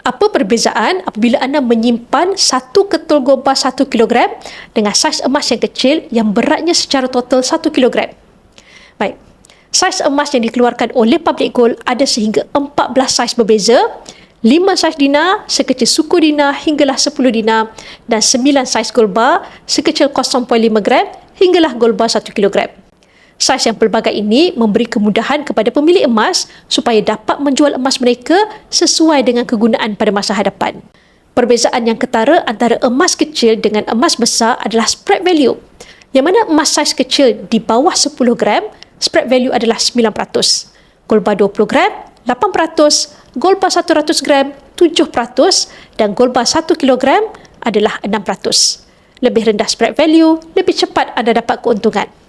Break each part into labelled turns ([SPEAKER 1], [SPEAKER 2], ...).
[SPEAKER 1] Apa perbezaan apabila anda menyimpan satu ketul gulba 1 kilogram dengan saiz emas yang kecil yang beratnya secara total 1 kilogram? Baik, saiz emas yang dikeluarkan oleh Public Gold ada sehingga 14 saiz berbeza, 5 saiz dinar sekecil suku dinar hinggalah 10 dinar dan 9 saiz gulba sekecil 0.5 gram hinggalah gulba 1 kilogram. Saiz yang pelbagai ini memberi kemudahan kepada pemilik emas supaya dapat menjual emas mereka sesuai dengan kegunaan pada masa hadapan. Perbezaan yang ketara antara emas kecil dengan emas besar adalah spread value. Yang mana emas saiz kecil di bawah 10 gram, spread value adalah 9%. Gulba 20 gram, 8%, gulba 100 gram, 7% dan gulba 1 kilogram adalah 6%. Lebih rendah spread value, lebih cepat anda dapat keuntungan.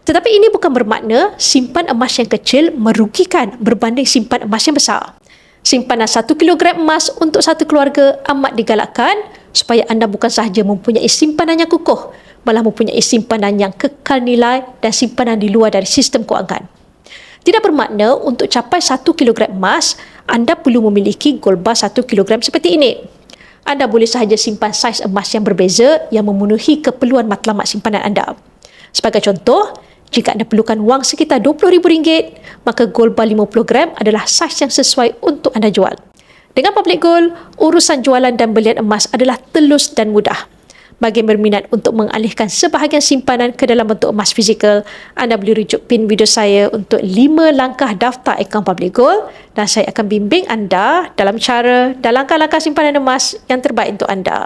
[SPEAKER 1] Tetapi ini bukan bermakna simpan emas yang kecil merugikan berbanding simpan emas yang besar. Simpanan 1 kilogram emas untuk satu keluarga amat digalakkan supaya anda bukan sahaja mempunyai simpanan yang kukuh, malah mempunyai simpanan yang kekal nilai dan simpanan di luar dari sistem kewangan. Tidak bermakna untuk capai 1 kilogram emas, anda perlu memiliki gulba 1 kilogram seperti ini. Anda boleh sahaja simpan saiz emas yang berbeza yang memenuhi keperluan matlamat simpanan anda. Sebagai contoh, jika anda perlukan wang sekitar RM20,000, maka gulba 50 gram adalah saiz yang sesuai untuk anda jual. Dengan Public Gold, urusan jualan dan belian emas adalah telus dan mudah. Bagi yang berminat untuk mengalihkan sebahagian simpanan ke dalam bentuk emas fizikal, anda boleh rujuk pin video saya untuk 5 langkah daftar akaun Public Gold dan saya akan bimbing anda dalam cara dan langkah-langkah simpanan emas yang terbaik untuk anda.